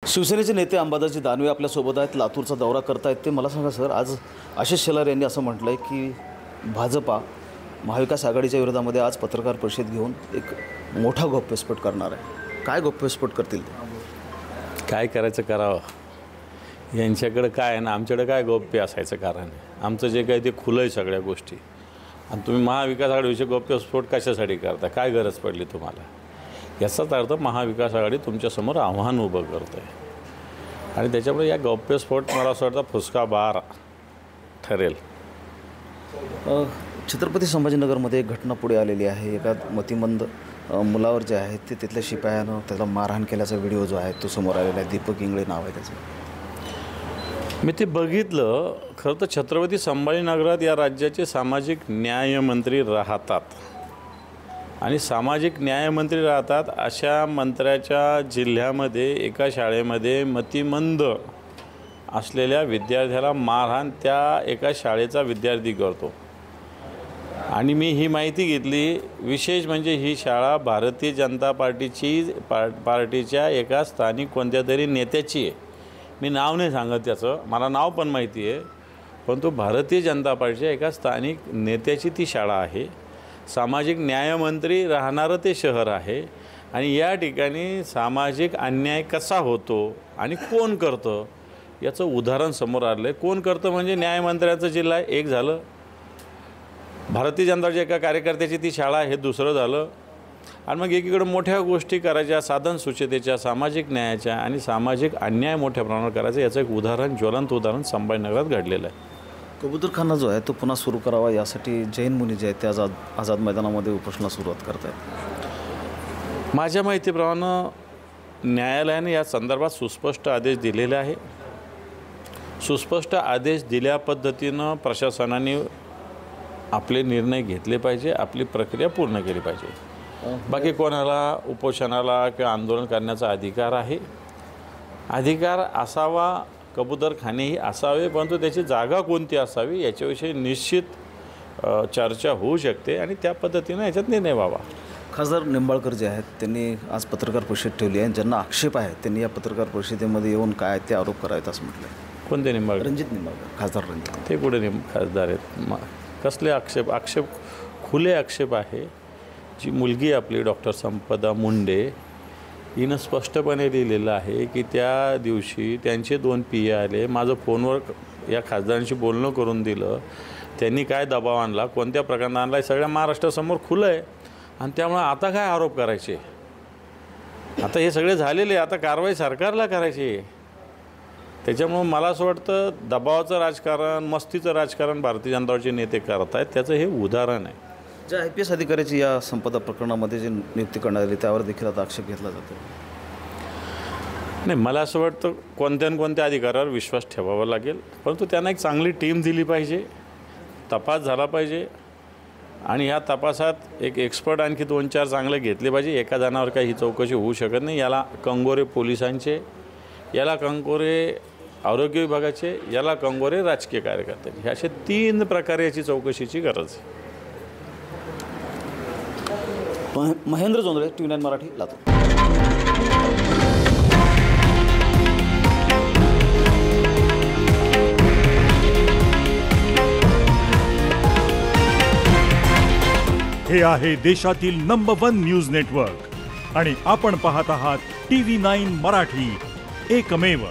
शिवसेनेचे नेते अंबादासजी दानवे आपल्यासोबत आहेत, लातूरचा दौरा करतायत ते. मला सांगा सर, आज आशिष शेलार यांनी असं म्हटलं आहे की भाजपा महाविकास आघाडीच्या विरोधामध्ये आज पत्रकार परिषद घेऊन एक मोठा गौप्यस्फोट करणार आहे. काय गौप्यस्फोट करतील ते? काय करायचं करावं, यांच्याकडे काय आहे ना, आमच्याकडे काय गौप्य असायचं कारण आहे. आमचं जे काही ते खुलं आहे सगळ्या गोष्टी. आणि तुम्ही महाविकास आघाडीविषयी गौप्यस्फोट कशासाठी करता, काय गरज पडली तुम्हाला? याचाच अर्थ महाविकास आघाडी तुमच्यासमोर आव्हान उभं करते आणि त्याच्यामुळे या गौप्यस्फोट मला असं वाटतं फुसका बार ठरेल. छत्रपती संभाजीनगरमध्ये एक घटना पुढे आलेली आहे. एका मतिमंद मुलावर जे आहे ते तिथल्या शिपायानं त्याला मारहाण केल्याचा व्हिडिओ जो आहे तो समोर आलेला आहे. दीपक इंगळे नाव आहे त्याचं. मी ते बघितलं. खरं तर छत्रपती संभाजीनगरात या राज्याचे सामाजिक न्यायमंत्री राहतात आणि सामाजिक न्यायमंत्री राहतात अशा मंत्र्याच्या जिल्ह्यामध्ये एका शाळेमध्ये मतिमंद असलेल्या विद्यार्थ्याला मारहाण त्या एका शाळेचा विद्यार्थी करतो. आणि मी ही माहिती घेतली. विशेष म्हणजे ही शाळा भारतीय जनता पार्टीच्या एका स्थानिक कोणत्या तरी नेत्याची आहे. मी नाव नाही सांगत त्याचं, मला नाव पण माहिती आहे, परंतु भारतीय जनता पार्टीच्या एका स्थानिक नेत्याची ती शाळा आहे. सामाजिक न्यायमंत्री राहणारं ते शहर आहे आणि या ठिकाणी सामाजिक अन्याय कसा होतो आणि कोण करतं याचं उदाहरण समोर आलं आहे. कोण करतं म्हणजे न्यायमंत्र्याचा जिल्हा एक झालं, भारतीय जनताच्या एका कार्यकर्त्याची ती शाळा हे दुसरं झालं. आणि मग एकीकडे मोठ्या गोष्टी करायच्या, साधन सुचितेच्या, सामाजिक न्यायाच्या आणि सामाजिक अन्याय मोठ्या प्रमाणावर करायचं याचं एक उदाहरण, ज्वलंत उदाहरण संभाजीनगरात घडलेलं आहे. कबूतरखाना जो आहे तो पुन्हा सुरू करावा यासाठी जैन मुनी जे आहेत ते आझाद मैदानामध्ये उपोषणाला सुरुवात करत आहेत. माझ्या माहितीप्रमाणे न्यायालयाने या संदर्भात सुस्पष्ट आदेश दिलेले आहे. सुस्पष्ट आदेश दिल्या पद्धतीनं प्रशासनाने आपले निर्णय घेतले पाहिजे, आपली प्रक्रिया पूर्ण केली पाहिजे. बाकी कोणाला उपोषणाला किंवा आंदोलन करण्याचा अधिकार आहे. अधिकार असावा, कबूतरखानेही असावे, परंतु त्याची जागा कोणती असावी याच्याविषयी निश्चित चर्चा होऊ शकते आणि त्या पद्धतीनं याच्यात निर्णय व्हावा. खासदार निंबाळकर जे आहेत त्यांनी आज पत्रकार परिषद ठेवली आहे. ज्यांना आक्षेप आहे त्यांनी या पत्रकार परिषदेमध्ये येऊन काय ते आरोप करावेत असं म्हटलं आहे. कोणते निंबाळकर? रणजित निंबाळकर, खासदार रणजित. ते कुठे खासदार आहेत? कसले आक्षेप? आक्षेप खुले आक्षेप आहे. जी मुलगी आपली डॉक्टर संपदा मुंडे हिनं स्पष्टपणे लिहिलेलं आहे की त्या दिवशी त्यांचे 2 PA आले, माझं फोनवर या खासदारांशी बोलणं करून दिलं, त्यांनी काय दबाव आणला, कोणत्या प्रकारानं आणला, हे सगळ्या महाराष्ट्रासमोर खुलं आहे. आणि त्यामुळे आता काय आरोप करायचे? आता हे सगळे झालेले, आता कारवाई सरकारला करायची. त्याच्यामुळं मला असं वाटतं दबावाचं राजकारण, मस्तीचं राजकारण भारतीय जनता पार्टीचे नेते करत आहेत, त्याचं हे उदाहरण आहे. ज्या IPS अधिकाऱ्याची या संपदा प्रकरणामध्ये जी नियुक्ती करण्यात आली त्यावर देखील आता आक्षेप घेतला जातो. नाही, मला असं वाटतं कोणत्या अधिकाऱ्यावर विश्वास ठेवावा लागेल, परंतु त्यांना एक चांगली टीम दिली पाहिजे, तपास झाला पाहिजे आणि या तपासात एक एक्सपर्ट आणखी 2-4 चांगले घेतले पाहिजे. एका जणावर काही ही चौकशी होऊ शकत नाही. याला कंगोरे पोलिसांचे, याला कंगोरे आरोग्य विभागाचे, याला कंगोरे राजकीय कार्यकर्त्यांचे, हे असे 3 प्रकारे याची चौकशीची गरज आहे. महेंद्र जोंधळे, TV9 मराठी, लातूर. हे आहे देशातील नंबर 1 न्यूज नेटवर्क आणि आपण पाहत आहात TV9 मराठी, एकमेव.